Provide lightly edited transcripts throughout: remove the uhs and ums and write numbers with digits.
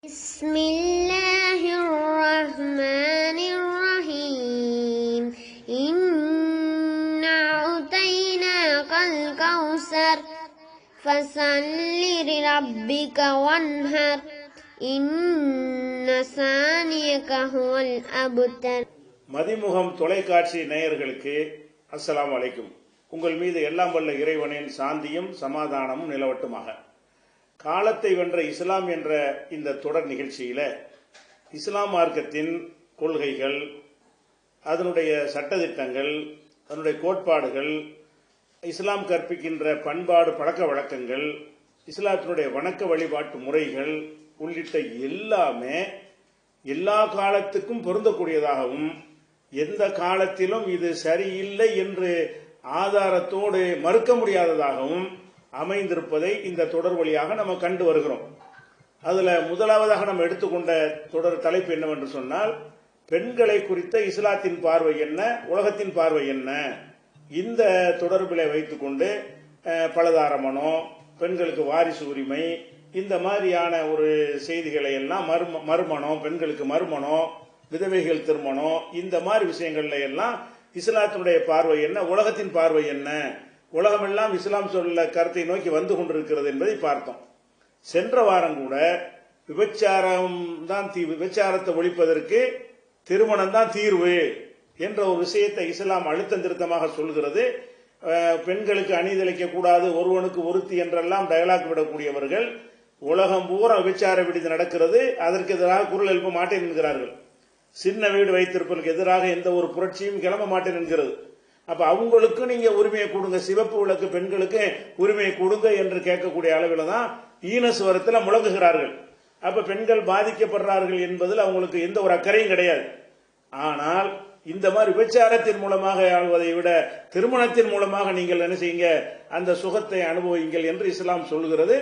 بسم الله الرحمن الرحيم إنا أعطيناك الكوثر فصل لربك وانحر إن شانئك هو الأبتر. மதிமுகம் தொலைக்காட்சி நேயர்களுக்கு அஸ்ஸலாமு அலைக்கும். உங்கள் மீது எல்லாம் வல்ல இறைவனின் சாந்தியும் சமாதானமும் நிலவட்டுமாக. காலத்தை வென்ற இஸ்லாம் என்ற இந்த தொடர் நிகழ்ச்சியில இஸ்லாம் மார்க்கத்தின் கொள்கைகள், அதனுடைய சட்டதிட்டங்கள், அதனுடைய கோட்பாடுகள், இஸ்லாம் கற்பிக்கின்ற பண்பாடு பழக்க வழக்கங்கள், இஸ்லாத்தினுடைய வணக்க வழிபாட்டு முறைகள் உள்ளிட்ட எல்லாமே எல்லா காலத்துக்கும் பொருந்தக்கூடியதாகவும் எந்த காலத்திலும் இது சரியில்லை என்று ஆதாரத்தோடு மறுக்க முடியாததாகவும் அமைந்திருப்பதை இந்த தொடர் வழியாக நம்ம கண்டு வருகிறோம். அதுல முதலாவதாக நம்ம எடுத்துக்கொண்ட தொடர் தலைப்பு என்னவென்று சொன்னால், பெண்களை குறித்த இஸ்லாத்தின் பார்வை என்ன, உலகத்தின் பார்வை என்ன. இந்த தொடர்பில் வைத்துக்கொண்டு பலதார பெண்களுக்கு வாரிசு உரிமை, இந்த மாதிரியான ஒரு செய்திகளை எல்லாம் மறுமணம், பெண்களுக்கு மறுமணம், விதவைகள் திருமணம், இந்த மாதிரி விஷயங்கள்ல எல்லாம் இஸ்லாத்தினுடைய பார்வை என்ன, உலகத்தின் பார்வை என்ன, உலகமெல்லாம் இஸ்லாம் சொல்ல கருத்தை நோக்கி வந்து கொண்டிருக்கிறது என்பதை பார்த்தோம். சென்ற வாரம் கூட விபச்சாரத்தை ஒழிப்பதற்கு திருமணம் தான் தீர்வு என்ற ஒரு விஷயத்தை இஸ்லாம் அழுத்தம் திருத்தமாக சொல்கிறது. பெண்களுக்கு அநீதிழைக்க கூடாது, ஒருவனுக்கு ஒருத்தி என்றெல்லாம் டயலாக் விடக்கூடியவர்கள் உலகம் பூரா விபச்சார விடுதி நடக்கிறது, அதற்கு எதிராக குரல் எழுப்ப மாட்டேன் என்கிறார்கள். சின்ன வீடு வைத்திருப்பதற்கு எதிராக எந்த ஒரு புரட்சியும் கிளம்ப மாட்டேன் என்கிறது. அப்ப அவங்களுக்கு நீங்க உரிமையை கொடுங்க, சிவப்பு விளக்கு பெண்களுக்கு உரிமையை கொடுங்க என்று கேட்கக்கூடிய அளவில் தான் ஈனசுவரத்தில் முழங்குகிறார்கள். அப்ப பெண்கள் பாதிக்கப்படுறார்கள் என்பதில் அவங்களுக்கு எந்த ஒரு அக்கறையும் கிடையாது. ஆனால் இந்த மாதிரி விபச்சாரத்தின் மூலமாக ஆழ்வதை விட திருமணத்தின் மூலமாக நீங்கள் என்ன செய்யுங்க, அந்த சுகத்தை அனுபவிங்கள் என்று இஸ்லாம் சொல்கிறது.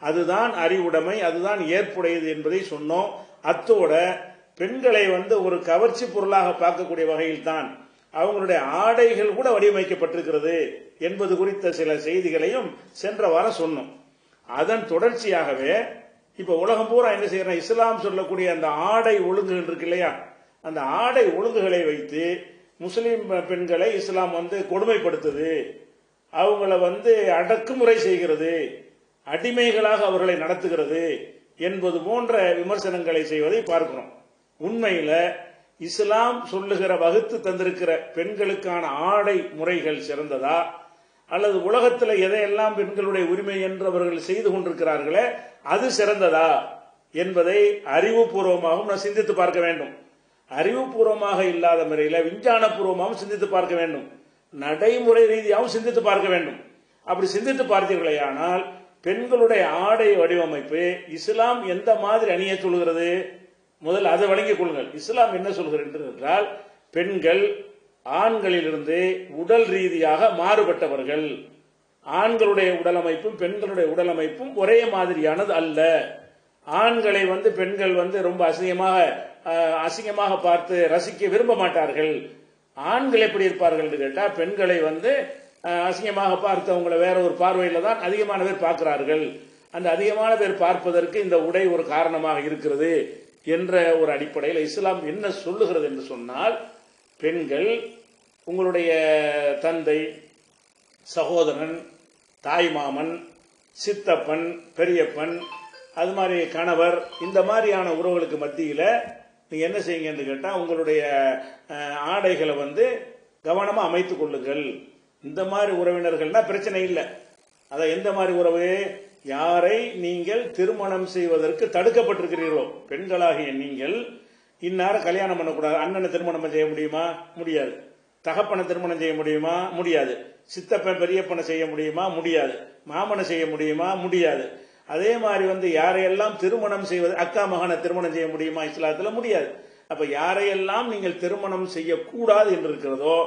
அதுதான் அறிவுடைமை, அதுதான் ஏற்புடையது என்பதை சொன்னோம். அத்தோட பெண்களை ஒரு கவர்ச்சி பொருளாக பார்க்கக்கூடிய வகையில் தான் அவங்களுடைய ஆடைகள் கூட வடிவமைக்கப்பட்டிருக்கிறது என்பது குறித்த சில செய்திகளையும் சென்ற வாரம் சொன்னோம். அதன் தொடர்ச்சியாகவே இப்ப உலகம் பூரா என்ன செய்யறோம், இஸ்லாம் சொல்லக்கூடிய அந்த ஆடை ஒழுங்குகள் இருக்கு இல்லையா, அந்த ஆடை ஒழுங்குகளை வைத்து முஸ்லிம் பெண்களை இஸ்லாம் கொடுமைப்படுத்துது, அவங்கள அடக்குமுறை செய்கிறது, அடிமைகளாக அவர்களை நடத்துகிறது என்பது போன்ற விமர்சனங்களை செய்வதை பார்க்கிறோம். உண்மையில இஸ்லாம் சொல்லுகிற வகுத்து தந்திருக்கிற பெண்களுக்கான ஆடை முறைகள் சிறந்ததா, அல்லது உலகத்தில் எதையெல்லாம் பெண்களுடைய உரிமை என்று அவர்கள் செய்து கொண்டிருக்கிறார்களே அது சிறந்ததா என்பதை அறிவுபூர்வமாகவும் நான் சிந்தித்து பார்க்க வேண்டும். அறிவுபூர்வமாக இல்லாத முறையில் விஞ்ஞானபூர்வமாகவும் சிந்தித்து பார்க்க வேண்டும், நடைமுறை ரீதியாகவும் சிந்தித்து பார்க்க வேண்டும். அப்படி சிந்தித்து பார்த்தீர்களே ஆனால் பெண்களுடைய ஆடை வடிவமைப்பு இஸ்லாம் எந்த மாதிரி அணிய சொல்கிறது, முதல் அதை வழங்கிக் கொள்ளுங்கள். இஸ்லாம் என்ன சொல்கிறது என்றால், பெண்கள் ஆண்களிலிருந்து உடல் ரீதியாக மாறுபட்டவர்கள், ஆண்களுடைய உடலமைப்பும் பெண்களுடைய உடலமைப்பும் ஒரே மாதிரியானது அல்ல. ஆண்களை பெண்கள் ரொம்ப அசிங்கமாக பார்த்து ரசிக்க விரும்ப மாட்டார்கள். ஆண்கள் எப்படி இருப்பார்கள் என்று கேட்டா, பெண்களை அசிங்கமாக பார்த்து அவங்களை வேற ஒரு பார்வையில தான் அதிகமான பேர் பார்க்கிறார்கள். அந்த அதிகமான பேர் பார்ப்பதற்கு இந்த உடை ஒரு காரணமாக இருக்கிறது என்ற ஒரு அடிப்படையில் இஸ்லாம் என்ன சொல்லுகிறது என்று சொன்னால், பெண்கள் உங்களுடைய தந்தை, சகோதரன், தாய்மாமன், சித்தப்பன், பெரியப்பன், அது மாதிரி கணவர், இந்த மாதிரியான உறவுகளுக்கு மத்தியில் நீங்க என்ன செய்யுங்க என்று கேட்டால், உங்களுடைய ஆடைகளை கவனமா அமைத்துக் கொள்ளுங்கள். இந்த மாதிரி உறவினர்கள்னா பிரச்சனை இல்லை. அதை எந்த மாதிரி உறவு, யாரை நீங்கள் திருமணம் செய்வதற்கு தடுக்கப்பட்டிருக்கிறீர்களோ, பெண்களாகிய நீங்கள் இன்னார கல்யாணம் பண்ணக்கூடாது. அண்ணனை திருமணம் செய்ய முடியுமா? முடியாது. தகப்பனை திருமணம் செய்ய முடியுமா? முடியாது. சித்தப்பன் பெரியப்பனை செய்ய முடியுமா? முடியாது. மாமனை செய்ய முடியுமா? முடியாது. அதே மாதிரி யாரையெல்லாம் திருமணம் செய்வது, அக்கா மகனை திருமணம் செய்ய முடியுமா? இஸ்லாத்துல முடியாது. அப்ப யாரையெல்லாம் நீங்கள் திருமணம் செய்யக்கூடாது என்று இருக்கிறதோ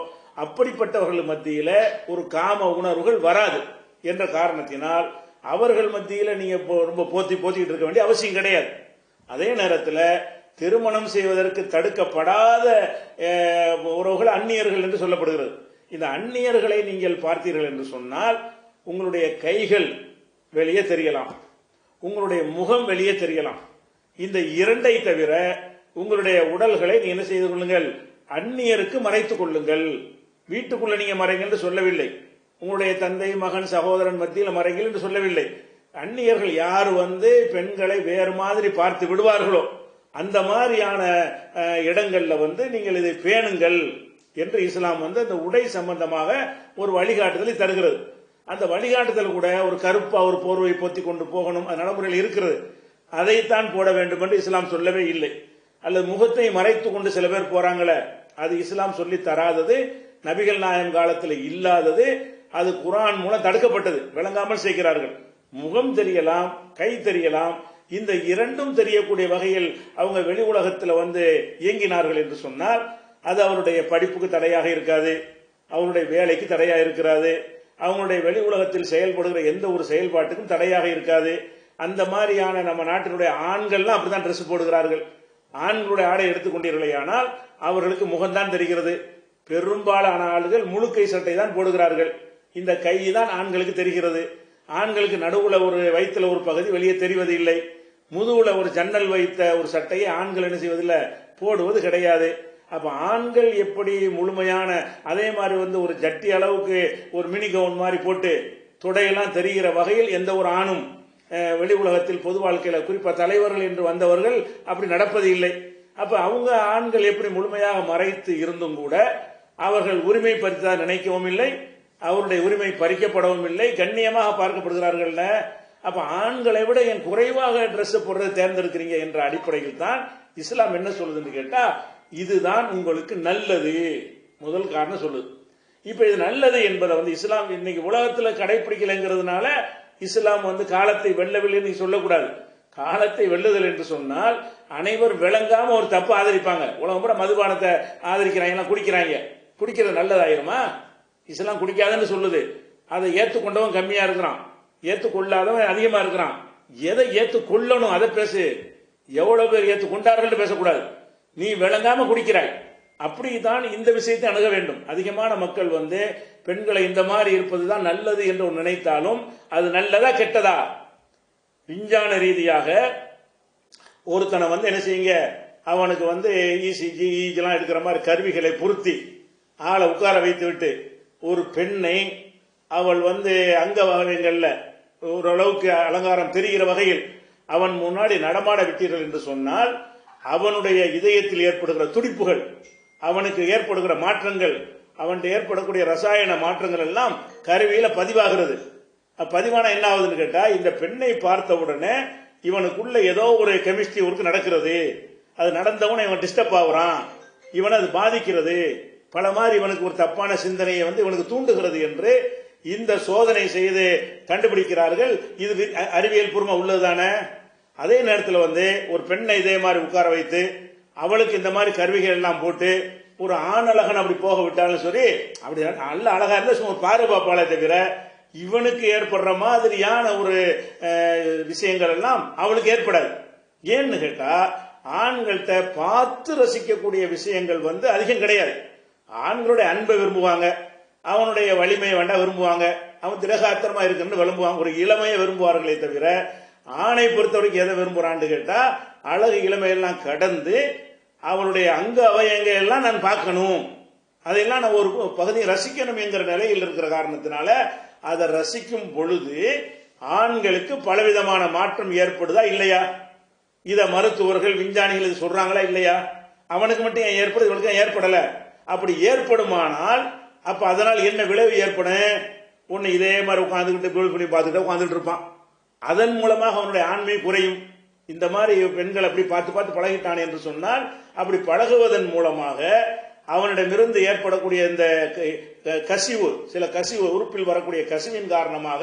அப்படிப்பட்டவர்கள் மத்தியில ஒரு காம உணர்வுகள் வராது என்ற காரணத்தினால் அவர்கள் மத்தியில நீங்க ரொம்ப போத்திக்கிட்டு இருக்க வேண்டிய அவசியம் கிடையாது. அதே நேரத்தில் திருமணம் செய்வதற்கு தடுக்கப்படாத உறவுகள் அந்நியர்கள் என்று சொல்லப்படுகிறது. இந்த அந்நியர்களை நீங்கள் பார்த்தீர்கள் என்று சொன்னால், உங்களுடைய கைகள் வெளியே தெரியலாம், உங்களுடைய முகம் வெளியே தெரியலாம். இந்த இரண்டை தவிர உங்களுடைய உடல்களை நீ என்ன செய்து கொள்ளுங்கள், அந்நியருக்கு மறைத்துக் கொள்ளுங்கள். வீட்டுக்குள்ள நீங்க மறைங்கள் என்று சொல்லவில்லை. உங்களுடைய தந்தை மகன் சகோதரன் மத்தியில் மறைங்கள் என்று சொல்லவில்லை. அந்நியர்கள் யார் பெண்களை வேறு மாதிரி பார்த்து விடுவார்களோ அந்த மாதிரியான இடங்கள்ல நீங்கள் இதை பேணுங்கள் என்று இஸ்லாம் அந்த உடை சம்பந்தமாக ஒரு வழிகாட்டுதலை தருகிறது. அந்த வழிகாட்டுதல் கூட ஒரு கருப்பா ஒரு போர்வை பொத்தி கொண்டு போகணும், அது நடைமுறையில் இருக்கிறது. அதைத்தான் போட வேண்டும் என்று இஸ்லாம் சொல்லவே இல்லை. அல்லது முகத்தை மறைத்து கொண்டு சில பேர் போறாங்களே, அது இஸ்லாம் சொல்லி தராதது, நபிகள் நாயகம் காலத்தில் இல்லாதது, அது குர்ஆன் மூலம் தடுக்கப்பட்டது. விளங்காமல் செய்கிறார்கள். முகம் தெரியலாம், கை தெரியலாம், இந்த இரண்டும் தெரியக்கூடிய வகையில் அவங்க வெளி உலகத்தில் இயங்கினார்கள் என்று சொன்னால் அது அவருடைய படிப்புக்கு தடையாக இருக்காது, அவருடைய வேலைக்கு தடையாக இருக்கிறாது, அவங்களுடைய வெளி உலகத்தில் செயல்படுகிற எந்த ஒரு செயல்பாட்டுக்கும் தடையாக இருக்காது. அந்த மாதிரியான நம்ம நாட்டினுடைய ஆண்கள்லாம் அப்படிதான் ட்ரெஸ் போடுகிறார்கள். ஆண்களுடைய ஆடை எடுத்துக்கொண்டீர்களே ஆனால் அவர்களுக்கு முகம்தான் தெரிகிறது. பெரும்பாலான ஆளுகள் முழுக்கை சட்டை தான் போடுகிறார்கள். இந்த கை தான் ஆண்களுக்கு தெரிகிறது. ஆண்களுக்கு நடுவுல ஒரு வயிற்றுல ஒரு பகுதி வெளியே தெரிவது இல்லை. முதுகுல ஒரு ஜன்னல் வைத்த ஒரு சட்டையை ஆண்கள் என்ன செய்வதில்லை, போடுவது கிடையாது. அப்ப ஆண்கள் எப்படி முழுமையான அதே மாதிரி ஒரு ஜட்டி அளவுக்கு ஒரு மினி கவுன் மாதிரி போட்டு தொடையெல்லாம் தெரிகிற வகையில் எந்த ஒரு ஆணும் வெளி உலகத்தில் பொது வாழ்க்கையில குறிப்பா தலைவர்கள் என்று வந்தவர்கள் அப்படி நடப்பது இல்லை. அப்ப அவங்க ஆண்கள் எப்படி முழுமையாக மறைத்து இருந்தும் கூட அவர்கள் உரிமை பறித்தா நினைக்கவும் இல்லை, அவருடைய உரிமை பறிக்கப்படவும் இல்லை, கண்ணியமாக பார்க்கப்படுகிறார்கள். அப்ப ஆண்களை விட என் குறைவாக டிரெஸ் போடுறது தேர்ந்தெடுக்கிறீங்க என்ற அடிப்படையில் தான் இஸ்லாம் என்ன சொல்லுதுன்னு கேட்டா, இதுதான் உங்களுக்கு நல்லது, முதல் காரணம் சொல்லுது. இப்ப இது நல்லது என்பதை இஸ்லாம் இன்னைக்கு உலகத்துல கடைபிடிக்கலைங்கிறதுனால இஸ்லாம் காலத்தை வெல்லவில்லை சொல்லக்கூடாது. காலத்தை வெல்லுதல் என்று சொன்னால் அனைவர் விளங்காம ஒரு தப்பு ஆதரிப்பாங்க. உலகம் கூட மதுபானத்தை ஆதரிக்கிறாங்க, குடிக்கிறாங்க. குடிக்கிறது நல்லதாயிருமா? இஸ்லாம் குடிக்காதுன்னு சொல்லுது. அதை ஏத்துக்கொண்டவன் கம்மியா இருக்கிறான், ஏத்துக்கொள்ளாதவன் அதிகமா இருக்கிறான். எதை ஏத்துக்கொள்ளணும் அதை பேசு. எவ்வளவு பேர் ஏத்துக்கொண்டார்கள் பேசக்கூடாது. நீ விளங்காம குடிக்கிறாய். அப்படித்தான் இந்த விஷயத்தை அணுக வேண்டும். அதிகமான மக்கள் பெண்களை இந்த மாதிரி இருப்பதுதான் நல்லது என்று நினைத்தாலும் அது நல்லதா கெட்டதா? விஞ்ஞான ரீதியாக ஒருத்தனை என்ன செய்யுங்க, அவனுக்கு இசிஜி இதெல்லாம் எடுக்கிற மாதிரி கருவிகளை பொருத்தி ஆளை உட்கார வைத்து விட்டு ஒரு பெண்ணை அவள் அங்க வகைகள்ல ஓரளவுக்கு அலங்காரம் தெரிகிற வகையில் அவன் முன்னாடி நடமாட விட்டீர்கள் என்று சொன்னால் அவனுடைய இதயத்தில் ஏற்படுகிற துடிப்புகள், அவனுக்கு ஏற்படுகிற மாற்றங்கள், அவனுக்கு ஏற்படக்கூடிய ரசாயன மாற்றங்கள் எல்லாம் கருவியில பதிவாகிறது. பதிவான என்ன ஆகுதுன்னு கேட்டா, இந்த பெண்ணை பார்த்த உடனே இவனுக்குள்ள ஏதோ ஒரு கெமிஸ்ட்ரி ஒர்க் நடக்கிறது. அது நடந்தவன இவன் டிஸ்டர்ப் ஆகுறான், இவனை அது பாதிக்கிறது, பல மாதிரி இவனுக்கு ஒரு தப்பான சிந்தனையை இவனுக்கு தூண்டுகிறது என்று இந்த சோதனை செய்து கண்டுபிடிக்கிறார்கள். இது அறிவியல் பூர்வமா உள்ளதுதானே. அதே நேரத்தில் ஒரு பெண்ணை இதே மாதிரி உட்கார வைத்து அவளுக்கு இந்த மாதிரி கருவிகள் எல்லாம் போட்டு ஒரு ஆணழகன் அப்படி போக விட்டாலும் சரி, அப்படி நல்ல அழகா இருந்தா சும்மா பாரு பாப்பாலே தவிர இவனுக்கு ஏற்படுற மாதிரியான ஒரு விஷயங்கள் எல்லாம் அவளுக்கு ஏற்படாது. ஏன்னு கேட்டா ஆண்கள்கிட்ட பார்த்து ரசிக்கக்கூடிய விஷயங்கள் அதிகம் கிடையாது. ஆண்களுடைய அன்பை விரும்புவாங்க, அவனுடைய வலிமையை வேண்டாம் விரும்புவாங்க, அவன் திரகாத்திரமா இருக்குன்னு விரும்புவாங்க, ஒரு இளமையை விரும்புவார்களே தவிர ஆணை பொறுத்தவரைக்கும் எதை விரும்புறான்னு கேட்டா அழகு இளமையெல்லாம் கடந்து அவனுடைய அங்க அவயங்கள் எல்லாம் நான் பார்க்கணும், அதையெல்லாம் நான் ஒரு பகுதியை ரசிக்கணும் என்கிற நிலையில் இருக்கிற காரணத்தினால அதை ரசிக்கும் பொழுது ஆண்களுக்கு பலவிதமான மாற்றம் ஏற்படுதா இல்லையா? இத மருத்துவர்கள் விஞ்ஞானிகள் இது சொல்றாங்களா இல்லையா? அவனுக்கு மட்டும் ஏன் ஏற்படுது, இவனுக்கு ஏற்படல? அப்படி ஏற்படுமானால் அப்ப அதனால் என்ன விளைவு ஏற்படும்? ஒன்னு இதே மாதிரி உட்காந்துக்கிட்டு பண்ணி பார்த்துக்கிட்டு உட்காந்துட்டு இருப்பான், அதன் மூலமாக அவனுடைய ஆண்மை குறையும். இந்த மாதிரி பெண்கள் அப்படி பார்த்து பார்த்து பழகிட்டான் என்று சொன்னால் அப்படி பழகுவதன் மூலமாக அவனிடமிருந்து ஏற்படக்கூடிய இந்த கசிவு, சில கசிவு உறுப்பில் வரக்கூடிய கசிவின் காரணமாக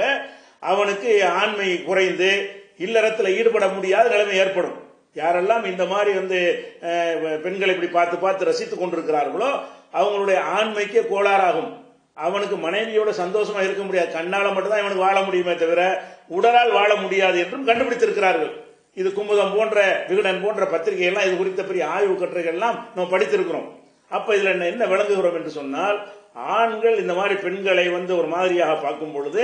அவனுக்கு ஆண்மை குறைந்து இல்லறத்தில் ஈடுபட முடியாத நிலைமை ஏற்படும். யாரெல்லாம் இந்த மாதிரி பெண்களை இப்படி பார்த்து பார்த்து ரசித்துக் கொண்டிருக்கிறார்களோ அவங்களுடைய ஆண்மைக்கே கோளாறாகும். அவனுக்கு மனைவியோட சந்தோஷமா இருக்க முடியாது, கண்ணால மட்டும்தான் இவனுக்கு வாழ முடியுமே தவிர உடலால் வாழ முடியாது என்றும் கண்டுபிடித்திருக்கிறார்கள். இது குமுதம் போன்ற விகடன் போன்ற பத்திரிகை எல்லாம் இது குறித்த பெரிய ஆய்வு கட்டுரைகள் எல்லாம் நம்ம படித்திருக்கிறோம். அப்ப இதுல என்ன விளங்குகிறோம் என்று சொன்னால், ஆண்கள் இந்த மாதிரி பெண்களை ஒரு மாதிரியாக பார்க்கும் பொழுது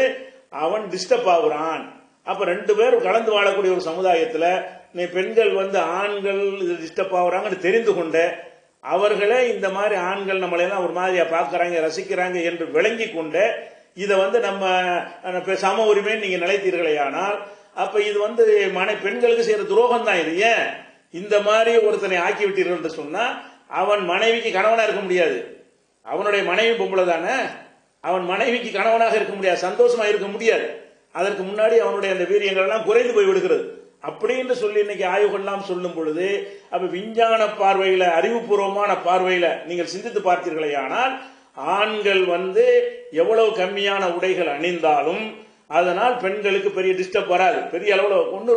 அவன் டிஸ்டர்ப் ஆகுறான். அப்ப ரெண்டு பேரும் கலந்து வாழக்கூடிய ஒரு சமுதாயத்துல நீ பெண்கள் ஆண்கள் டிஸ்டர்ப் ஆகுறாங்கன்னு தெரிந்து கொண்ட அவர்களே இந்த மாதிரி ஆண்கள் நம்மளையெல்லாம் ஒரு மாதிரியா பார்க்கறாங்க ரசிக்கிறாங்க என்று விளங்கி கொண்ட இதை நம்ம சம உரிமை நீங்க நிலைத்தீர்களே. ஆனால் அப்ப இது பெண்களுக்கு செய்யற துரோகம் தான். இது ஏன் இந்த மாதிரி ஒருத்தனை ஆக்கி விட்டீர்கள் என்று சொன்னா அவன் மனைவிக்கு கணவனா இருக்க முடியாது. அவனுடைய மனைவி பொம்பளை தானே, அவன் மனைவிக்கு கணவனாக இருக்க முடியாது, சந்தோஷமா இருக்க முடியாது. அதற்கு முன்னாடி அவனுடைய அந்த வீரியங்கள் எல்லாம் குறைந்து போய் விடுகிறது. அப்படின்னு சொல்லி இன்னைக்கு ஆய்வுகள்லாம் சொல்லும் பொழுது அப்ப விஞ்ஞான பார்வையில அறிவுபூர்வமான பார்வையில நீங்கள் சிந்தித்து பார்த்தீர்களே. ஆனால் ஆண்கள் எவ்வளவு கம்மியான உடைகள் அணிந்தாலும் அதனால் பெண்களுக்கு பெரிய டிஸ்டர்ப் வராது. பெரிய அளவுல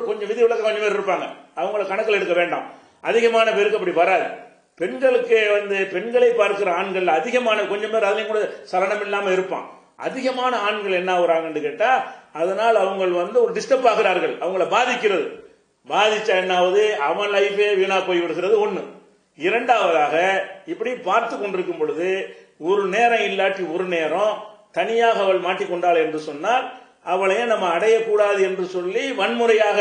கொஞ்சம் விதிவிலக்கு கொஞ்சம் பேர் இருப்பாங்க, அவங்கள கணக்கில் எடுக்க வேண்டாம். அதிகமான பேருக்கு அப்படி வராது. பெண்களுக்கு பெண்களை பார்க்கிற ஆண்கள் அதிகமான கொஞ்சம் பேர் அதுலயும் கூட சலனம் இல்லாம இருப்பான். அதிகமான ஆண்கள் என்ன ஆகுறாங்கன்னு கேட்டா அதனால் அவங்க ஒரு டிஸ்டர்ப் ஆகிறார்கள், அவங்கள பாதிக்கிறது. பாதிச்சா என்ன ஆகுது, அவன் லைஃபே வீணா போய் விடுகிறது ஒண்ணு. இரண்டாவதாக இப்படி பார்த்து கொண்டிருக்கும் பொழுது ஒரு நேரம் இல்லாட்டி ஒரு நேரம் தனியாக அவள் மாட்டிக்கொண்டாள் என்று சொன்னால் அவளையே நம்ம அடையக்கூடாது என்று சொல்லி வன்முறையாக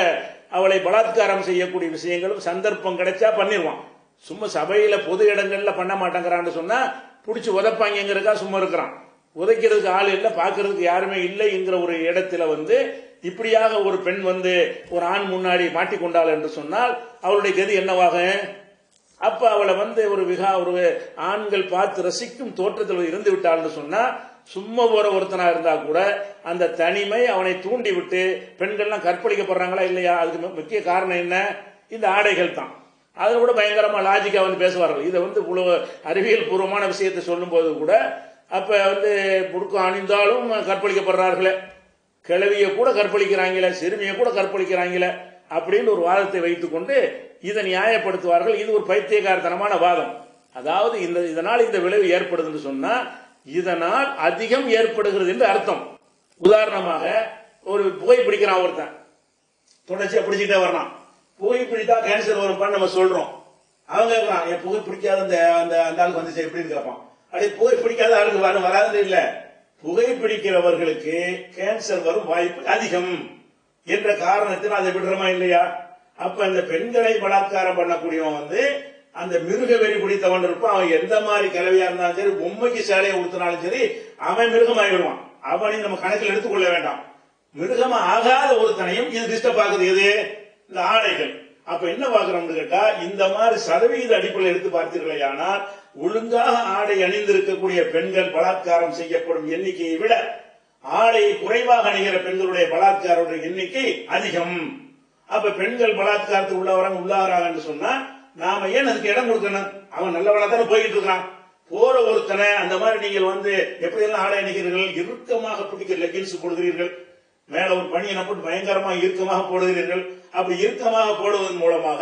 அவளை பலாத்காரம் செய்யக்கூடிய விஷயங்களும் சந்தர்ப்பம் கிடைச்சா பண்ணிடுவான். சும்மா சபையில பொது இடங்கள்ல பண்ண மாட்டேங்கிறான்னு சொன்னா பிடிச்சி உதப்பாங்கிறதுக்கா சும்மா இருக்கிறான். உதைக்கிறதுக்கு ஆள் இல்லை, பார்க்கறதுக்கு யாருமே இல்லைங்கிற ஒரு இடத்துல இப்படியாக ஒரு பெண் ஒரு ஆண் முன்னாடி மாட்டிக்கொண்டாள் என்று சொன்னால் அவளுடைய கதி என்னவாக? அப்ப அவளை ஒரு ஆண்கள் பார்த்து ரசிக்கும் தோற்றத்தில் இருந்து விட்டாள்னு சொன்னா சும்மா போற ஒருத்தனா இருந்தா கூட அந்த தனிமை அவனை தூண்டி விட்டு பெண்கள்லாம் கற்பழிக்கப்படுறாங்களா இல்லையா? அதுக்கு முக்கிய காரணம் என்ன? இந்த ஆடைகள் தான். அதுல கூட பயங்கரமா லாஜிக்கா பேசுவார்கள். இதை அறிவியல் பூர்வமான விஷயத்தை சொல்லும் போது கூட அப்ப புடுக்கம் அணிந்தாலும் கற்பழிக்கப்படுறார்களே, கிழவிய கூட கற்பழிக்கிறாங்களே, சிறுமியை கூட கற்பழிக்கிறாங்களே அப்படின்னு ஒரு வாதத்தை வைத்துக் கொண்டு இதை நியாயப்படுத்துவார்கள். இது ஒரு பைத்தியகாரத்தனமான வாதம். அதாவது இதனால் இந்த விளைவு ஏற்படுதுன்னு சொன்னா இதனால் அதிகம் ஏற்படுகிறது என்று அர்த்தம். உதாரணமாக ஒரு புகை பிடிக்கிறான் ஒருத்தன், தொடர்ச்சியா பிடிச்சிட்டே வரலாம். புகை பிடித்தா கேன்சர் வரும் நம்ம சொல்றோம். அவங்க என் புகை பிடிக்காத அந்த ஆளுக்கு எப்படின்னு கேட்பான். அப்படி புகை பிடிக்காத ஆளுக்கு வராது இல்ல, புகை பிடிக்கிறவர்களுக்கு கேன்சர் வரும் வாய்ப்பு அதிகம் என்ற காரணத்தில் அதை விடுறமா இல்லையா? அப்ப அந்த பெண்களை பலாத்காரம் பண்ணக்கூடியவன் அந்த மிருக வெறி பிடித்தவன் இருப்பான். அவன் எந்த மாதிரி கிளவியா இருந்தாலும் சரி, பொம்மைக்கு சேலையை உடுத்தினாலும் சரி, அவன் மிருகமாகி விடுவான். அவனை நம்ம கணக்கில் எடுத்துக்கொள்ள வேண்டாம். மிருகமா ஆகாத ஒருத்தனையும் இது டிஸ்டர்ப் ஆகுது. எது? இந்த ஆடைகள். அப்ப என்ன பாக்குறோம்னு கேட்டா இந்த மாதிரி சதவீத அடிப்படையில் எடுத்து பார்த்தீர்களே. ஆனால் ஒழுங்காக ஆடை அணிந்திருக்கக்கூடிய பெண்கள் பலாத்காரம் செய்யப்படும் எண்ணிக்கையை விட ஆடையை குறைவாக அணிகிற பெண்களுடைய பலாத்கார எண்ணிக்கை அதிகம். அப்ப பெண்கள் பலாத்காரத்துக்கு உள்ளாகிறாங்க என்று சொன்னா நாம ஏன் அதுக்கு இடம் கொடுக்கணும்? அவன் நல்லவனா தானே போயிட்டு இருக்கான். போற ஒருத்தனை அந்த மாதிரி நீங்கள் எப்படி எல்லாம் ஆடை அணிகிறீர்கள்? இறுக்கமாக பிடிக்கிற லெகின்ஸ் போடுகிறீர்கள், மேல ஒரு பணியை போட்டு பயங்கரமாக இறுக்கமாக போடுகிறீர்கள். அப்படி இறுக்கமாக போடுவதன் மூலமாக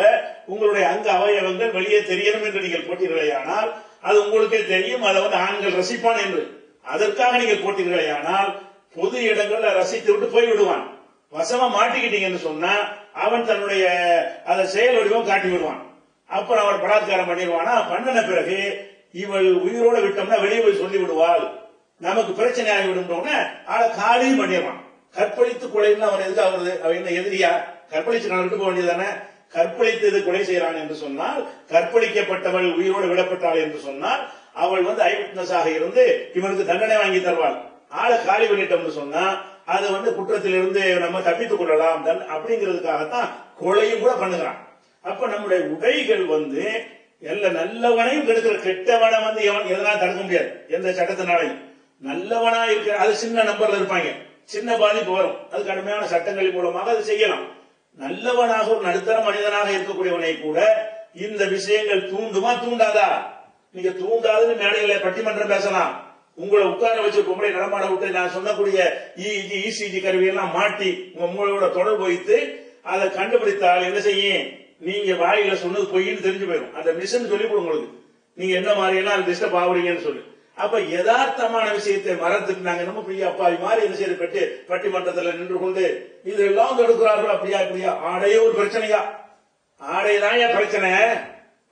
உங்களுடைய அங்க அவயவங்கள் வெளியே தெரியணும் என்று நீங்கள் போட்டீர்களே. ஆனால் அது உங்களுக்கே தெரியும், அதை ஆண்கள் ரசிப்பான் என்று. அதற்காக நீங்கள் போட்டீர்களே. ஆனால் பொது இடங்கள்ல ரசித்து விட்டு போய் விடுவான். வசமா மாட்டிக்கிட்டீங்கன்னு சொன்னா அவன் தன்னுடைய அதை செயல் வடிவம் காட்டி விடுவான். அப்புறம் அவர் பலாத்காரம் பண்ணிடுவானா. பண்ணின பிறகு இவள் உயிரோட விட்டோம்னா வெளியே போய் சொல்லி விடுவாள், நமக்கு பிரச்சனை ஆகிவிடும். ஆளை காலியும் பண்ணிடுவான். கற்பழித்து கொலைன்னு அவன் எதுக்கு அவரு அவன் என்ன எதிரியா? கற்பழிச்சு நான் விட்டு போக வேண்டியதானே. கற்பழித்தது கொலை செய்யறான் என்று சொன்னால், கற்பழிக்கப்பட்டவள் உயிரோடு விடப்பட்டாள் என்று சொன்னால் அவள் ஐ விட்னஸாக இருந்து இவனுக்கு தண்டனை வாங்கி தருவாள். ஆளை காலி பண்ணிட்டோம்னு சொன்னா அது குற்றத்திலிருந்து நம்ம தப்பித்துக் கொள்ளலாம் அப்படிங்கிறதுக்காகத்தான் கொலையும் கூட பண்ணுகிறான். அப்ப நம்முடைய உடைகள் எல்லா நல்லவனையும் கெடுக்கிற கெட்டவனை எதனால தடுக்க முடியாது, எந்த சட்டத்தினாலையும். நல்லவனா இருக்கிற அது சின்ன நம்பர்ல இருப்பாங்க, சின்ன பாதிப்பு வரும். அது கடுமையான சட்டங்களின் மூலமாக அது செய்யலாம். நல்லவனாக ஒரு நடுத்தர மனிதனாக இருக்கக்கூடியவனை கூட இந்த விஷயங்கள் தூண்டுமா தூண்டாதா? நீங்க தூண்டாதுன்னு மேடையில பட்டிமன்றம் பேசலாம். உங்களை உட்கார வச்சு பொம்பளை நடமாட விட்டு நான் சொன்னக்கூடிய இசிஜி கருவியெல்லாம் மாட்டி உங்க மூளையோட தொடர்பு வைத்து அதை கண்டுபிடித்தால் என்ன செய்யும்? நீங்க வாயில சொன்னது பொய்ன்னு தெரிஞ்சு போயிடும். அந்த மிஷன் சொல்லி உங்களுக்கு நீங்க என்ன மாதிரி எல்லாம் டிஸ்டர்ப் ஆகுறீங்கன்னு சொல்லி. அப்ப யதார்த்தமான விஷயத்தை மறந்துட்டு நாங்க நம்ம பெரிய அப்பாவி மாதிரி என்ன செய்ய பெற்று பட்டிமன்றத்தில் நின்று கொண்டு இதெல்லாம் எடுக்கிறார்கள். அப்படியா இப்படியா? ஆடையே ஒரு பிரச்சனையா? ஆடைதான் ஏன் பிரச்சனை?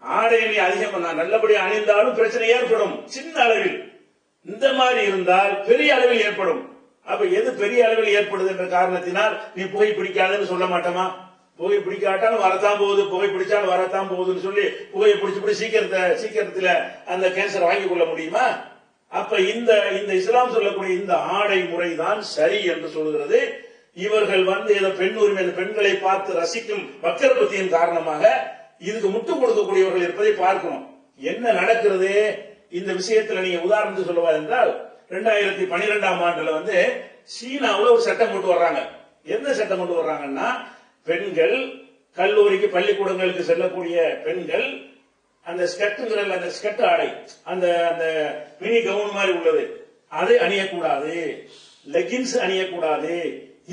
ஆடை நீ அதிகம் நல்லபடியா அணிந்தாலும் பிரச்சனை ஏற்படும் சின்ன அளவில். இந்த மாதிரி இருந்தால் பெரிய அளவில் ஏற்படும். அப்ப எது பெரிய அளவில் ஏற்படுது என்ற காரணத்தினால் நீ புகை பிடிக்காதுன்னு சொல்ல மாட்டோமா? புகை பிடிக்காட்டாலும் வரத்தான் போகுது, புகை பிடிச்சாலும் வரத்தான் போகுதுன்னு சொல்லி புகையை பிடிச்சு சீக்கிரத்துல அந்த கேன்சர் வாங்கி கொள்ள முடியுமா? அப்ப இந்த இஸ்லாம் சொல்லக்கூடிய இந்த ஆடை முறைதான் சரி என்று சொல்கிறது. இவர்கள் ஏதோ பெண் உரிமை, பெண்களை பார்த்து ரசிக்கும் வக்கரபத்தியின் காரணமாக இதுக்கு முட்டு கொடுக்கக்கூடியவர்கள் இருப்பதை பார்க்கணும். என்ன நடக்கிறது இந்த விஷயத்துல? நீங்க உதாரணத்துக்கு சொல்லுவா என்றால் 2012ஆம் ஆண்டுல சீனாவுல ஒரு சட்டம் கொண்டு வர்றாங்க. என்ன சட்டம் கொண்டு வர்றாங்கன்னா, பெண்கள் கல்லூரிக்கு பள்ளிக்கூடங்களுக்கு செல்லக்கூடிய பெண்கள் அந்த ஸ்கர்ட் ஆடை, அந்த மினி கவுன் மாதிரி உள்ளது, அதை அணியக்கூடாது, லெகின்ஸ் அணியக்கூடாது,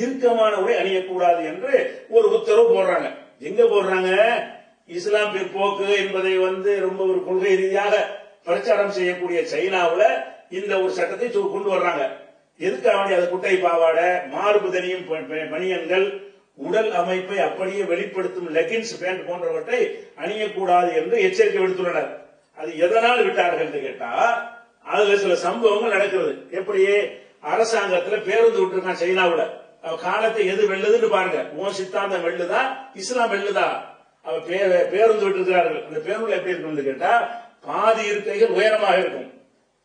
இறுக்கமான உடை அணியக்கூடாது என்று ஒரு உத்தரவு போடுறாங்க. எங்க போடுறாங்க? இஸ்லாம் பிற்போக்கு என்பதை ரொம்ப ஒரு கொள்கை ரீதியாக பிரச்சாரம் செய்யக்கூடிய சைனாவுல இந்த ஒரு சட்டத்தை கொண்டு வர்றாங்க. எதுக்காக? அது குட்டை பாவாடை, மார்பு தனியும் பனியன்கள், உடல் அமைப்பை அப்படியே வெளிப்படுத்தும் லெகின்ஸ் பேண்ட் போன்றவற்றை அணியக்கூடாது என்று எச்சரிக்கை விடுத்துள்ளனர். அது எதனால் விட்டார்கள் என்று கேட்டா, அதுல சில சம்பவங்கள் நடக்கிறது. எப்படியே அரசாங்கத்துல பேருந்து விட்டுருக்கான் சைனாவுல. காலத்தை எது வெல்லுதுன்னு பாருங்க. உன் சித்தாந்தம் வெல்லுதா, இஸ்லாம் வெல்லுதா? அவ பேருந்து விட்டுருக்கிறார்கள். அந்த பேருந்துல எப்படி இருக்கும் கேட்டா, பாதி இருக்கைகள் உயரமாக இருக்கும்,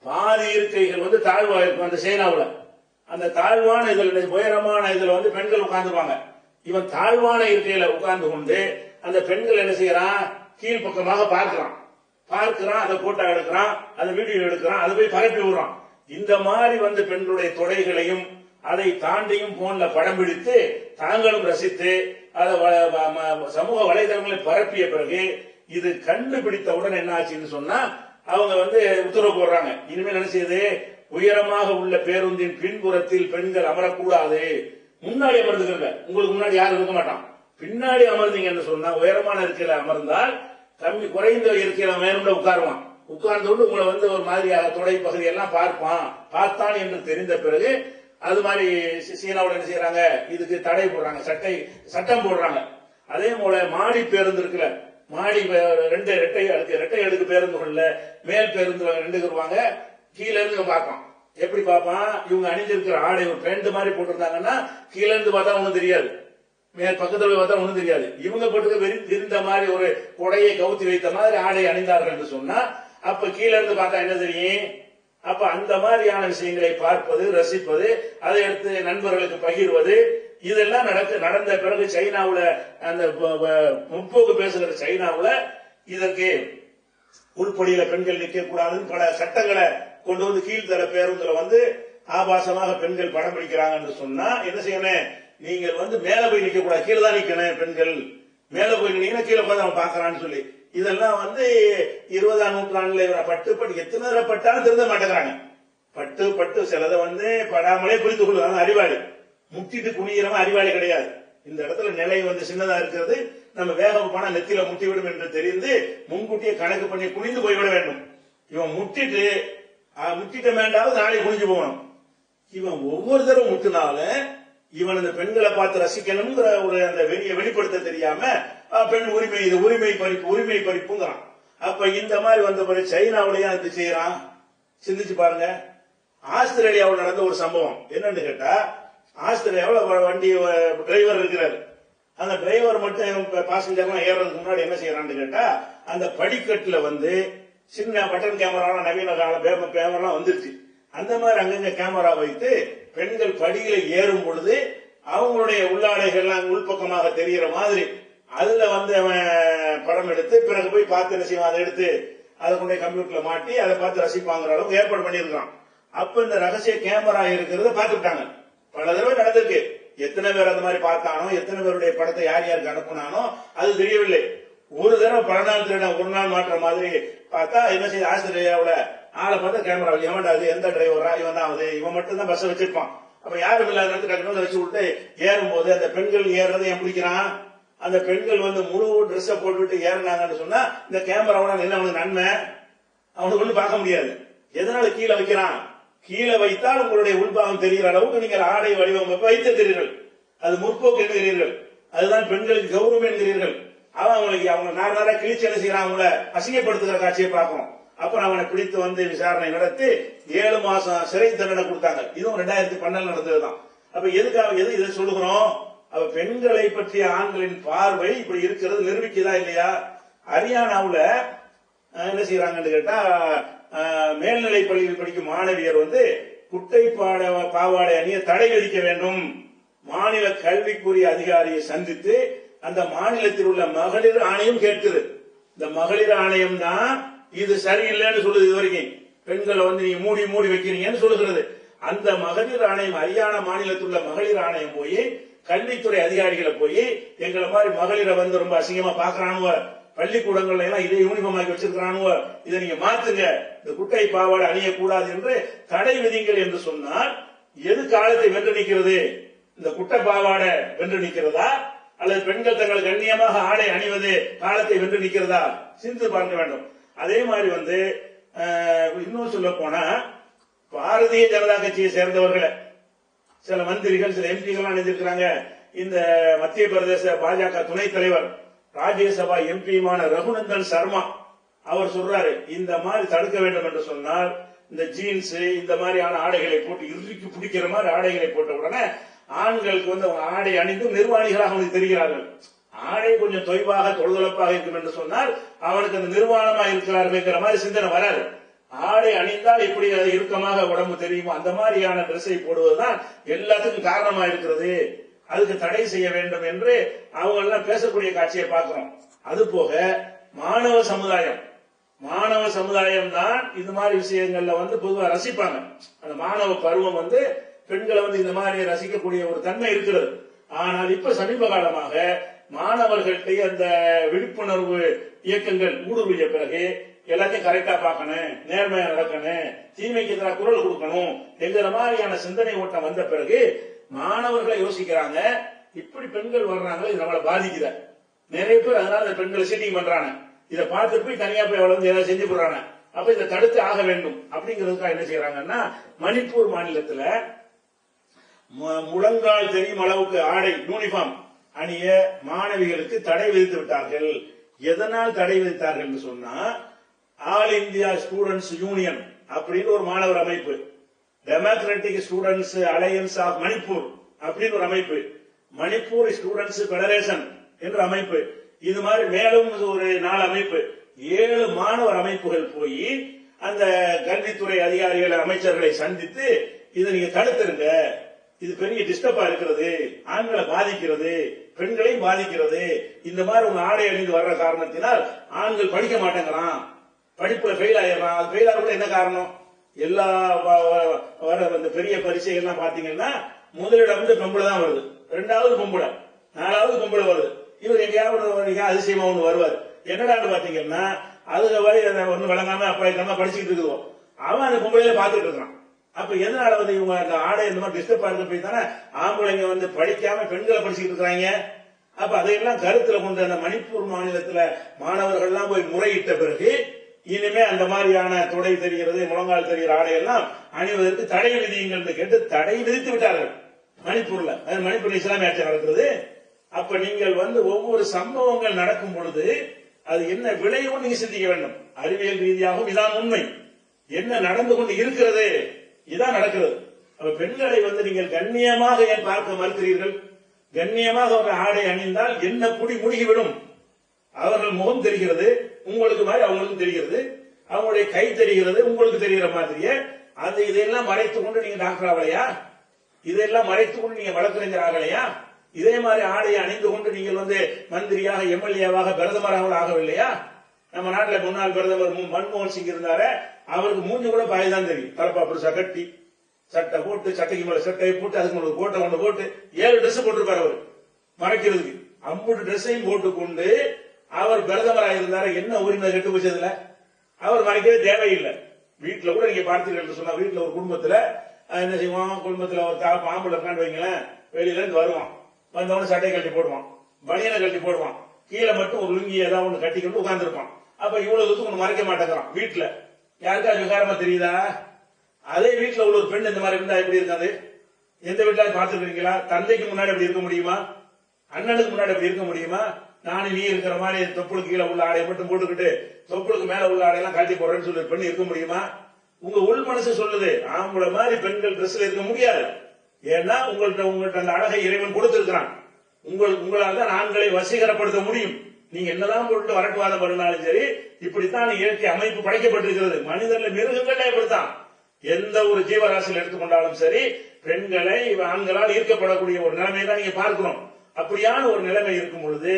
பாதி இருக்கைகள் தாழ்வாக இருக்கும். அந்த சைனாவுல அந்த தாழ்வான இதில் உயரமான இதுல பெண்கள் உட்கார்ந்துருவாங்க. இவன் தாழ்வான இருக்கையில உட்கார்ந்து கொண்டு அந்த பெண்கள் என்ன செய்யறான்? கீழ்பக்கமாக பார்க்கிறான், அதை போட்டோ எடுக்கிறான், அதை வீடியோ எடுக்கிறான், அதை போய் பரப்பி விடுறான். இந்த மாதிரி பெண்களுடைய தொடைகளையும் அதை தாண்டியும் போன்ல படம் பிடித்து தாங்களும் ரசித்து அதை சமூக வலைதளங்களில் பரப்பிய பிறகு இது கண்டுபிடித்தவுடன் என்ன ஆச்சுன்னு சொன்னா, அவங்க உத்தரவு போடுறாங்க. இனிமேல் என்ன செய்யுது? உயரமாக உள்ள பேருந்தின் பின்புறத்தில் பெண்கள் அமரக்கூடாது. முன்னாடி அமர்ந்துக்கிறங்க. உங்களுக்கு முன்னாடி யாரும் இருக்க மாட்டான். பின்னாடி அமர்ந்தீங்கன்னு சொன்னா, உயரமான இருக்கையில அமர்ந்தால் கம்மி குறைந்த இருக்கையில மேலும் உட்காருவான். உட்கார்ந்து உங்களை ஒரு மாதிரியாக தொடை பகுதி எல்லாம் பார்த்தான் என்று தெரிந்த பிறகு அது மாதிரி சீனாவோட என்ன செய்யறாங்க? இதுக்கு தடை போடுறாங்க, சட்டம் போடுறாங்க. அதே போல மாடி பேருந்து இருக்குல்ல, மாடி இரட்டை அடுக்கு பேருந்துகள்ல மேல் பேருந்து நின்றுக்குருவாங்க, கீழே இருந்து பார்ப்பான். எப்படி பார்ப்பான்? இவங்க அணிஞ்சிருக்கிற ஆடை ஒரு பேண்ட் மாதிரி போட்டிருந்தாங்கன்னா கீழே இருந்து பார்த்தா ஒண்ணும் தெரியாது, மேல் பக்கத்துல போய் பார்த்தா ஒண்ணும் தெரியாது. இவங்க போட்டு தெரிந்த மாதிரி ஒரு கொடையை கவுத்தி வைத்த மாதிரி ஆடை அணிந்தார்கள் என்று சொன்னா, அப்ப கீழே இருந்து பார்த்தா என்ன தெரியும்? அப்ப அந்த மாதிரியான விஷயங்களை பார்ப்பது, ரசிப்பது, அதை எடுத்து நண்பர்களுக்கு பகிர்வது, இதெல்லாம் நடந்த பிறகு சைனாவுல அந்த முற்போக்கு பேசுகிற சைனாவுல இதற்கு உள்படியில பெண்கள் நிற்க கூடாதுன்னு பல சட்டங்களை கொண்டு கீழ்த்தர பேருந்துல ஆபாசமாக பெண்கள் படம் பிடிக்கிறாங்க என்று சொன்னா என்ன செய்யணும்? நீங்கள் மேல போய் நிக்க கூடாது, கீழே தான் நிக்கணும். பெண்கள் மேல போய் நின்னீங்கன்னா கீழே போய் அவன் பாக்குறான்னு சொல்லி இதெல்லாம் 20ஆம் நூற்றாண்டுல பட்டு எத்தனை தடவை பட்டாலும் திருந்த மாட்டேங்கிறாங்க. பட்டு சிலதை படாமலே புரிந்து கொள்ளுவாங்க. அறிவாளி முட்டிட்டு குனிகிறவன் அறிவாளி கிடையாது. இந்த இடத்துல நிலை சின்னதா இருக்கிறது, நம்ம வேகம் போனா நெத்தியில முட்டிவிடும் என்று தெரிந்து முன்கூட்டியே கணக்கு பண்ணி குனிந்து போய்விட வேண்டும். இவன் முட்டிட்ட வேண்டாவது நாளை குனிஞ்சு போகணும். இவன் ஒவ்வொரு தடவை முட்டினாலும் இவன் இந்த பெண்களை பார்த்து ரசிக்கணுங்கிற ஒரு அந்த வெளிப்படுத்த தெரியாம பெண் உரிமை, இது உரிமை பறிப்புங்கிறான். அப்ப இந்த மாதிரி வந்த பிறகு சைனாவுடைய அது செய்யறான். சிந்திச்சு பாருங்க. ஆஸ்திரேலியாவில் நடந்த ஒரு சம்பவம் என்னன்னு கேட்டா, ஆஸ்திரேலியாவில் வண்டி டிரைவர் இருக்கிறாரு. அந்த டிரைவர் மட்டும் பாசஞ்சர்லாம் ஏறதுக்கு முன்னாடி என்ன செய்யறான்னு கேட்டா, அந்த படிக்கட்டுல சின்ன பட்டன் கேமரா, நவீன கால கேமரா வந்துருச்சு. அந்த மாதிரி அங்கங்க கேமரா வைத்து பெண்கள் படியில ஏறும் பொழுது அவங்களுடைய உள்ளாடைகள்லாம் உள்பக்கமாக தெரிகிற மாதிரி அதுல அவன் படம் எடுத்து பிறகு போய் பார்த்து என்ன செய்வான், அதை எடுத்து அதை கொண்டு கம்ப்யூட்டர்ல மாட்டி அதை பார்த்து ரசிப்பாங்கிற அளவுக்கு ஏற்பாடு பண்ணியிருக்கான். அப்ப இந்த ரகசிய கேமரா இருக்கிறத பார்த்துட்டாங்க. பல தடவை நடந்திருக்கு. எத்தனை பேர் அந்த மாதிரி பார்த்தானோ, எத்தனை பேருடைய படத்தை யார் யாருக்கு அனுப்புனானோ அது தெரியவில்லை. ஒரு தடவை பல நாள் திருட ஒரு நாள் மாற்ற மாதிரி பார்த்தா என்ன செய்ய, ஆஸ்திரேலியாவோட ஆளை பார்த்தா கேமரா எவன்டாது, எந்த டிரைவரா, இவன் தான் இவன் மட்டும் தான் பஸ் வச்சிருப்பான். அப்ப யாரும் இல்லாத டக்குனு வச்சு விட்டு ஏறும் போது அந்த பெண்கள் ஏறுறதை என் பிடிக்கிறான். அந்த பெண்கள் முழு ட்ரெஸ்ஸை போட்டுவிட்டு ஏறினாங்கன்னு சொன்னா இந்த கேமராவோட என்ன அவனுக்கு நன்மை? அவனுக்கு ஒண்ணு பார்க்க முடியாது. எதனால கீழே வைக்கிறான்? கீழே வைத்தால் உங்களுடைய உள்பாகம் தெரிகிற அளவுக்கு நீங்கள் ஆடை வடிவமைப்பு வைத்திருக்கிறீர்கள். அது முற்போக்கு என்கிறீர்கள். அதுதான் பெண்களுக்கு கௌரவம் என்கிறீர்கள். அவங்க நார்மலா கிழிச்சு என்ன செய்யறான், அவங்கள அசிங்கப்படுத்துகிற காட்சியை பார்க்கணும். அப்புறம் அவனை பிடித்து விசாரணை நடத்தி 7 மாசம் சிறை தண்டனை கொடுத்தாங்க. இதுவும் 2012 நடந்ததுதான். அப்ப எதுக்காக இதை சொல்லுகிறோம்? அவ பெண்களை பற்றிய ஆண்களின் பார்வை இப்படி இருக்கிறது நிரூபிக்குதா இல்லையா? ஹரியானாவுல என்ன செய்யறாங்கன்னு கேட்டா, மேல்நிலை பள்ளியில் படிக்கும் மாணவியர் வந்து குட்டை பாவாடை அணிய தடை விதிக்க வேண்டும். மாநில கல்விக்குரிய அதிகாரியை சந்தித்து அந்த மாநிலத்தில் உள்ள மகளிர் ஆணையம் கேட்குது. இந்த மகளிர் ஆணையம் தான் இது சரியில்லைன்னு சொல்லுது. இது வரைக்கும் பெண்களை வந்து நீங்க மூடி மூடி வைக்கிறீங்கன்னு சொல்லுகிறது. அந்த மகளிர் ஆணையம், ஹரியானா மாநிலத்தில் உள்ள மகளிர் ஆணையம் போய் கல்வித்துறை அதிகாரிகளை போய் எங்களை மாதிரி மகளிரை வந்து ரொம்ப அசிங்கமா பாக்குறானுவ, பள்ளிக்கூடங்கள்ல எல்லாம் இதை யூனிஃபார்ம் ஆக்கி வச்சிருக்கிறானுவ, இதை நீங்க மாத்துங்க, இந்த குட்டை பாவாடை அணியக்கூடாது என்று தடை விதிங்கள் என்று சொன்னால் எது காலத்தை வென்று நிற்கிறது? இந்த குட்டை பாவாடை வென்று நிற்கிறதா அல்லது பெண்கள் தங்கள் கண்ணியமாக ஆடை அணிவது காலத்தை வென்று நிற்கிறதா? சிந்தித்து பார்க்க வேண்டும். அதே மாதிரி வந்து இன்னும் சொல்ல போனா பாரதிய ஜனதா கட்சியை சேர்ந்தவர்களை சில மந்திரிகள் சில எம்பிகள் அணிஞ்சிருக்கிறாங்க. இந்த மத்திய பிரதேச பாஜக துணைத் தலைவர் ராஜ்யசபா எம்பியுமான ரகுநந்தன் சர்மா அவர் சொல்றாரு, இந்த மாதிரி தடுக்க வேண்டும் என்று சொன்னால் இந்த ஜீன்ஸ் இந்த மாதிரியான ஆடைகளை போட்டு இறுக்கி பிடிக்கிற மாதிரி ஆடைகளை போட்ட உடனே ஆண்களுக்கு வந்து ஆடை அணிந்து நிர்வாணிகளாக அவனுக்கு தெரிகிறார்கள். ஆடை கொஞ்சம் தொய்வாக தொழுதொழப்பாக இருக்கும் என்று சொன்னால் அவனுக்கு அந்த நிர்வாணமா இருக்கிறார்கள் மாதிரி சிந்தனை வராது. ஆடை அணிந்தால் இப்படி இறுக்கமாக உடம்பு தெரியுமோ அந்த மாதிரியான ட்ரெஸ்ஸை போடுவதுதான் எல்லாத்துக்கும் காரணமா இருக்கிறது. அதுக்கு தடை செய்ய வேண்டும் என்று அவங்க எல்லாம் பேசக்கூடிய காட்சியை பார்க்கிறோம். அது போக மாணவ சமுதாயம் தான் இந்த மாதிரி விஷயங்கள்ல வந்து பொதுவாக ரசிப்பாங்க. அந்த மாணவ பருவம் வந்து பெண்களை வந்து இந்த மாதிரி ரசிக்கக்கூடிய ஒரு தன்மை இருக்கிறது. ஆனால் இப்ப சமீப காலமாக மாணவர்கள்ட்ட அந்த விழிப்புணர்வு இயக்கங்கள் ஊடுருவிய பிறகு எல்லாத்தையும் கரெக்டா பார்க்கணும், நேர்மையா நடக்கணும், தீமைக்கு எதிராக குரல் கொடுக்கணும் என்கிற மாதிரியான சிந்தனை ஓட்டம் வந்த பிறகு மாணவர்களை யோசிக்கிறாங்க, இப்படி பெண்கள் வர்றாங்க, இது நம்மளை பாதிக்குத. நிறைய பேர் அதனால இந்த பெண்களை சீட்டிங் பண்றாங்க. இதை பார்த்துட்டு போய் தனியா போய் அவளை வந்து ஏதாவது செஞ்சு போடுறாங்க. அப்ப இதை தடுத்து ஆக வேண்டும் அப்படிங்கிறதுக்காக என்ன செய்யறாங்கன்னா, மணிப்பூர் மாநிலத்துல முழங்கால் தெரியும் அளவுக்கு ஆடை யூனிஃபார்ம் அணிய மாணவிகளுக்கு தடை விதித்து விட்டார்கள். எதனால் தடை விதித்தார்கள் என்று சொன்னா, ஆல் இந்தியா ஸ்டூடெண்ட்ஸ் யூனியன் அப்படின்னு ஒரு மாணவர் அமைப்பு, democratic students alliance of Manipur அப்படின்னு ஒரு அமைப்பு, மணிப்பூர் ஸ்டூடெண்ட்ஸ் பெடரேஷன் என்ற அமைப்பு, இது மாதிரி மேலும் ஒரு 4 அமைப்பு, 7 மாணவர் அமைப்புகள் போய் அந்த கல்வித்துறை அதிகாரிகள் அமைச்சர்களை சந்தித்து இதை நீங்க தடுத்துருங்க, இது பெரிய டிஸ்டர்பா இருக்கிறது, ஆண்களை பாதிக்கிறது, பெண்களையும் பாதிக்கிறது, இந்த மாதிரி உங்க ஆடை அணிந்து வர்ற காரணத்தினால் ஆண்கள் படிக்க மாட்டேங்கிறான், படிப்புல ஃபெயில் ஆயிடுறான். அது ஃபெயில் ஆக என்ன காரணம்? எல்லா வர அந்த பெரிய பரீட்சைகள்லாம் பாத்தீங்கன்னா முதலிடம் வந்து பொம்பளை தான் வருது, 2வது பொம்பளை, 4வது பொம்பளை வருது. இவர் எங்கேயாவது அதிசயமா ஒண்ணு வருவார். என்னடான்னு பாத்தீங்கன்னா அதுல வரை ஒண்ணு விளங்காம அப்பா படிச்சுட்டு இருக்குவோம், அவன் அந்த பொம்பளையில பாத்துட்டு இருக்கான். அப்ப எதனால வந்து இவங்க அந்த ஆடை இந்த மாதிரி டிஸ்டர்ப் ஆகுது போய் தானே ஆம்பளைங்க வந்து படிக்காம பெண்களை படிச்சுட்டு இருக்கிறாங்க. அப்ப அதையெல்லாம் கருத்துல கொண்டு அந்த மணிப்பூர் மாநிலத்துல மாணவர்கள் எல்லாம் போய் முறையிட்ட பிறகு இனிமே அந்த மாதிரியான தொடை தெரிகிறது, முழங்கால் தெரிகிற ஆடையெல்லாம் அணிவதற்கு தடை விதியுங்கள் கேட்டு தடை விதித்து விட்டார்கள் மணிப்பூர்ல. மணிப்பூர் இஸ்லாமிய ஆட்சி நடக்கிறது. அப்ப நீங்கள் வந்து ஒவ்வொரு சம்பவங்கள் நடக்கும் பொழுது அது என்ன விளைவும் நீங்க சிந்திக்க வேண்டும். அறிவியல் ரீதியாகவும் இதான் உண்மை, என்ன நடந்து கொண்டு இருக்கிறது, இதான் நடக்கிறது. அப்ப பெண்களை வந்து நீங்கள் கண்ணியமாக ஏன் பார்க்க மறுக்கிறீர்கள்? கண்ணியமாக ஒரு ஆடை அணிந்தால் என்ன குடி முழுகிவிடும். அவர்கள் முகம் தெரிகிறது, உங்களுக்கு மாதிரி அவங்களுக்கும் தெரிகிறது, அவங்களுடைய கை தெரிகிறது, உங்களுக்கு தெரிகிற மாதிரியே. அது இதையெல்லாம் மறைத்துக் கொண்டு நீங்க டாக்டர் ஆகலையா? இதையெல்லாம் மறைத்துக் கொண்டு நீங்க வழக்கறிஞர் ஆகலையா? இதே மாதிரி ஆடையை அணிந்து கொண்டு நீங்கள் வந்து மந்திரியாக, எம்எல்ஏவாக, பிரதமராக ஆகவில்லையா? நம்ம நாட்டில் முன்னாள் பிரதமர் மன்மோகன் சிங் இருந்தாரு, அவருக்கு மூஞ்சி கூட பாய்தான் தெரியும். தலப்பா புருஷா கட்டி சட்டை போட்டு, சட்டைக்கு மேல சட்டையை போட்டு, அதுக்கு மேல கோட்டை ஒன்று போட்டு 7 ட்ரெஸ் போட்டிருப்பாரு அவர் மறைக்கிறதுக்கு. 50 ட்ரெஸ்ஸையும் போட்டுக்கொண்டு அவர் பிரதமராக இருந்தாரு. என்ன உரிமை கெட்டு போச்சதுல? அவர் மறைக்கவே தேவையில்லை. வீட்டுல கூட நீங்க பார்த்தீர்கள் சொன்னா, வீட்டுல ஒரு குடும்பத்துல என்ன செய்வான், குடும்பத்துல ஒரு பாம்புல இருக்கான்னு வைங்களேன், வெளியில இருந்து வருவான், வந்தவொன்னு சட்டையை கட்டி போடுவான், பனியனை கட்டி போடுவான், கீழே மட்டும் ஒரு லுங்கி ஏதாவது ஒண்ணு கட்டிக்கிட்டு உட்கார்ந்துருப்பான். அப்ப இவ்வளவு தூரத்துக்கு ஒண்ணு மறைக்க மாட்டேங்கிறான். வீட்டுல யாருக்காவது விகாரமா தெரியுதா? அதே வீட்டுல உள்ள ஒரு பெண் இந்த மாதிரி இருந்தா எப்படி இருக்காது? எந்த வீட்டுல பாத்துருக்கீங்களா? தந்தைக்கு முன்னாடி அப்படி இருக்க முடியுமா? அண்ணனுக்கு முன்னாடி அப்படி இருக்க முடியுமா? நானும் நீ இருக்கிற மாதிரி தொப்புளுக்கு கீழே உள்ள ஆடையை மட்டும் போட்டுக்கிட்டு தொப்புளுக்கு மேல உள்ள ஆடையெல்லாம் கட்டி போடுறேன்னு சொல்லி பெண் இருக்க முடியுமா? உங்க உள் மனசு சொல்லுது, ஆம்பளை மாதிரி பெண்கள் ட்ரெஸ்ல இருக்க முடியாது. ஏன்னா உங்கள்ட்ட அந்த அழகை இறைவன் கொடுத்திருக்கிறான். உங்களால் தான் ஆண்களை வசீகரப்படுத்த முடியும். நீங்க என்னதான் போட்டு வரட்டுவாதம் பண்ணாலும் சரி, இப்படித்தான் இயற்கை அமைப்பு படைக்கப்பட்டிருக்கிறது. மனிதர்ல மிருகங்களே இப்படித்தான். எந்த ஒரு ஜீவராசியில் எடுத்துக்கொண்டாலும் சரி, பெண்களை ஆண்களால் ஈர்க்கப்படக்கூடிய ஒரு நிலைமை தான் நீங்க பார்க்கணும். அப்படியான ஒரு நிலைமை இருக்கும் பொழுது,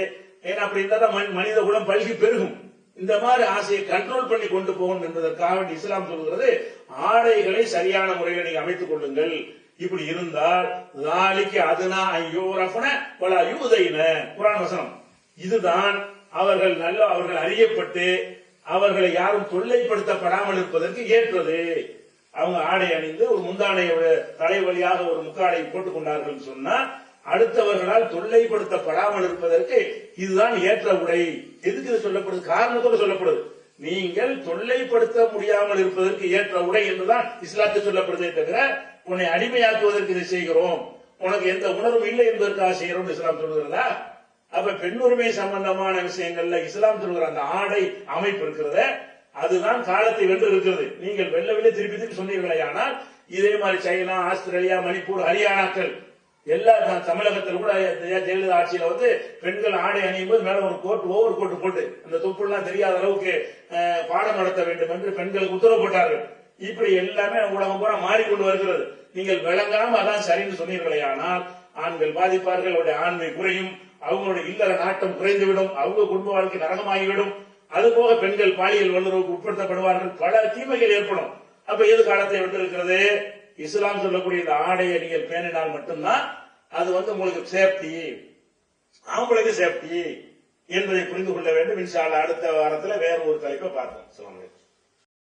ஏன்னா அப்படி இருந்தால் மனித குலம் பல்கி பெருகும். இந்த மாதிரி ஆசையை கண்ட்ரோல் பண்ணி கொண்டு போகணும் என்பதற்காக இஸ்லாம் சொல்கிறது, ஆடைகளை சரியான முறையில் நீங்க அமைத்துக் கொள்ளுங்கள். இப்படி இருந்தால் நாளைக்கு அதுனா ஐயோரஃபன பல யூதைன குர்ஆன் வசனம். இதுதான் அவர்கள் அறியப்பட்டு அவர்களை யாரும் தொல்லைப்படுத்தப்படாமல் இருப்பதற்கு ஏற்றது. அவங்க ஆடை அணிந்து ஒரு முந்தானையோட தலை வழியாக ஒரு முக்காடை போட்டுக் கொண்டார்கள் சொன்னா, அடுத்தவர்களால் தொல்லைப்படுத்தப்படாமல் இருப்பதற்கு இதுதான் ஏற்ற உடை. எதுக்கு இது சொல்லப்படுது? காரணத்தோடு சொல்லப்படுது. நீங்கள் தொல்லைப்படுத்த முடியாமல் இருப்பதற்கு ஏற்ற உடை என்றுதான் இஸ்லாத்தில் சொல்லப்படுதே தவிர, உன்னை அடிமையாக்குவதற்கு இதை செய்கிறோம், உனக்கு எந்த உணர்வும் இல்லை என்பதற்காக செய்கிறோம் இஸ்லாம் சொல்கிறதா? அப்ப பெண்ணுரிமை சம்பந்தமான விஷயங்கள்ல இஸ்லாம் சொல்கிற அந்த ஆடை அமைப்பு இருக்கிறத, அதுதான் காலத்தை வென்று இருக்கிறது. நீங்கள் வெள்ளவில்லை திருப்பி சொன்னீர்களே, ஆனால் இதே மாதிரி சைனா, ஆஸ்திரேலியா, மணிப்பூர், ஹரியானாக்கள் எல்லா தமிழகத்தில் கூட ஜெயலலிதா ஆட்சியில பெண்கள் ஆடை அணியும் போது மேல ஒரு ஓவர் கோட்டு போட்டு அந்த தொப்புலாம் தெரியாத அளவுக்கு பாடம் நடத்த வேண்டும் என்று பெண்களுக்கு உத்தரவு போட்டார்கள். இப்படி எல்லாமே உலகம் பூரா மாறிக்கொண்டு வருகிறது. நீங்கள் விளங்காம அதான் சரின்னு சொன்னீர்களே, ஆனால் ஆண்கள் பாதிப்பார்கள், அவருடைய ஆண்மை குறையும், அவங்களுடைய இல்லற நாட்டம் குறைந்துவிடும், அவங்க குடும்ப வாழ்க்கை நரகமாகிவிடும். அதுபோக பெண்கள் பாலியல் வல்லுறவுக்கு உட்படுத்தப்படுவார்கள், பல தீமைகள் ஏற்படும். அப்ப எது காலத்தை விட்டிருக்கிறது? இஸ்லாம் சொல்லக்கூடிய இந்த ஆடையை நீங்கள் பேணினால் மட்டும்தான் அது உங்களுக்கு சேஃப்டி, அவங்களுக்கு சேஃப்டி என்பதை புரிந்து கொள்ள வேண்டும். இன்ஷா அல்லாஹ் அடுத்த வாரத்தில் வேற ஒரு தலைப்பை பார்ப்போம்.